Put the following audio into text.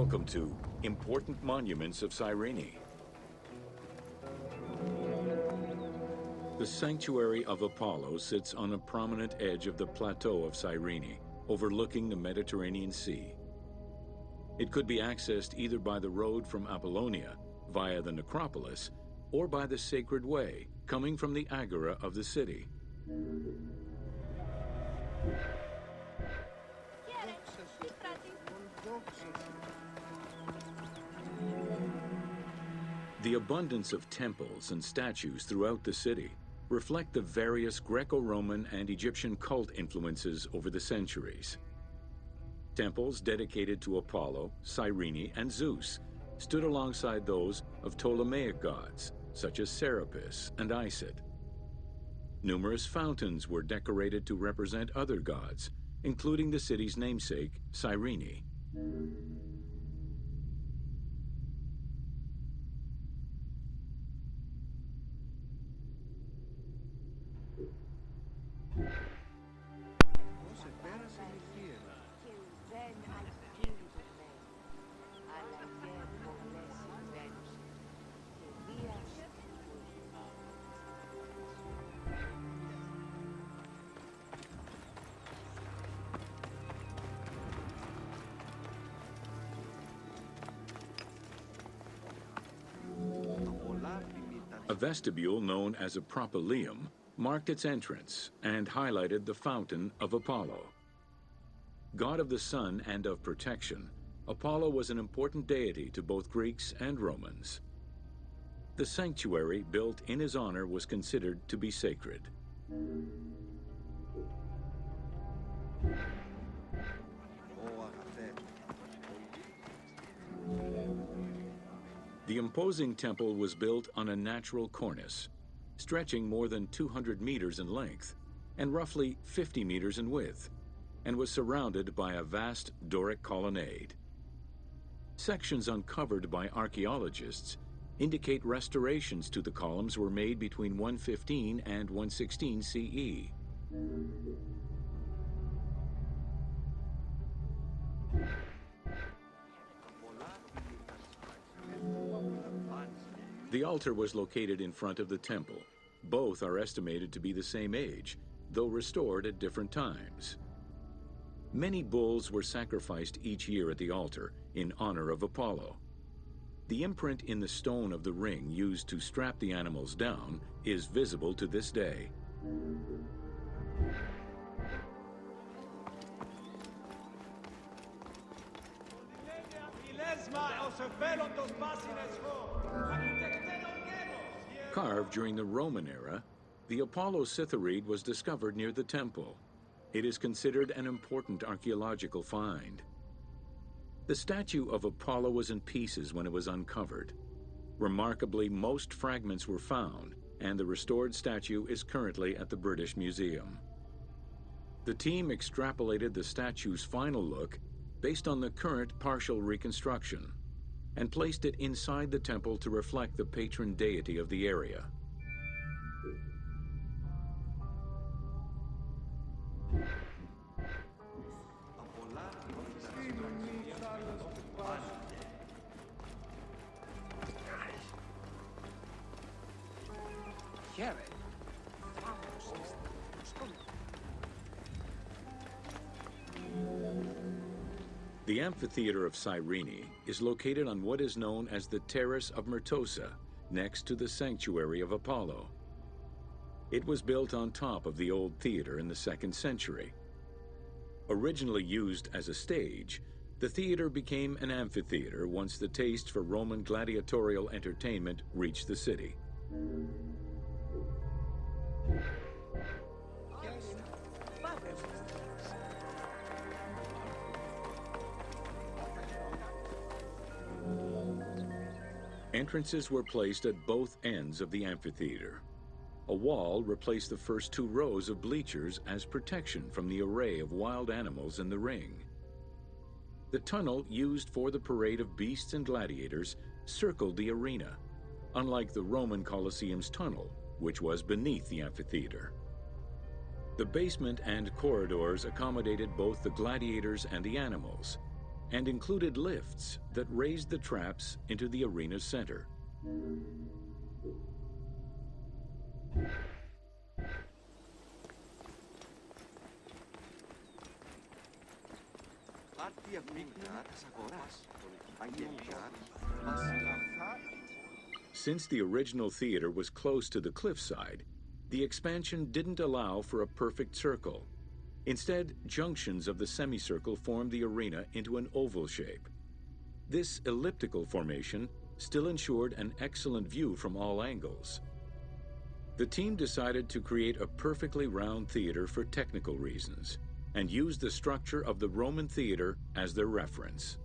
Welcome to Important Monuments of Cyrene. The sanctuary of Apollo sits on a prominent edge of the plateau of Cyrene, overlooking the Mediterranean Sea. It could be accessed either by the road from Apollonia, via the necropolis, or by the Sacred Way, coming from the agora of the city. The abundance of temples and statues throughout the city reflect the various Greco-Roman and Egyptian cult influences over the centuries. Temples dedicated to Apollo, Cyrene, and Zeus stood alongside those of Ptolemaic gods, such as Serapis and Isis. Numerous fountains were decorated to represent other gods, including the city's namesake, Cyrene. A vestibule known as a propylaeum marked its entrance and highlighted the fountain of Apollo. God of the sun and of protection, Apollo was an important deity to both Greeks and Romans. The sanctuary built in his honor was considered to be sacred. The imposing temple was built on a natural cornice, stretching more than 200 meters in length and roughly 50 meters in width, and was surrounded by a vast Doric colonnade. Sections uncovered by archaeologists indicate restorations to the columns were made between 115 and 116 CE. The altar was located in front of the temple. Both are estimated to be the same age, though restored at different times. Many bulls were sacrificed each year at the altar in honor of Apollo. The imprint in the stone of the ring used to strap the animals down is visible to this day. Carved during the Roman era, the Apollo Cytharide was discovered near the temple. It is considered an important archaeological find. The statue of Apollo was in pieces when it was uncovered. Remarkably, most fragments were found, and the restored statue is currently at the British Museum. The team extrapolated the statue's final look based on the current partial reconstruction, and placed it inside the temple to reflect the patron deity of the area. The amphitheater of Cyrene is located on what is known as the Terrace of Myrtosa, next to the sanctuary of Apollo. It was built on top of the old theater in the 2nd century. Originally used as a stage, the theater became an amphitheater once the taste for Roman gladiatorial entertainment reached the city. Entrances were placed at both ends of the amphitheater. A wall replaced the first 2 rows of bleachers as protection from the array of wild animals in the ring. The tunnel used for the parade of beasts and gladiators circled the arena, unlike the Roman Colosseum's tunnel, which was beneath the amphitheater. The basement and corridors accommodated both the gladiators and the animals. and included lifts that raised the traps into the arena's center. Since the original theater was close to the cliffside, the expansion didn't allow for a perfect circle. Instead, junctions of the semicircle formed the arena into an oval shape. This elliptical formation still ensured an excellent view from all angles. The team decided to create a perfectly round theater for technical reasons and used the structure of the Roman theater as their reference.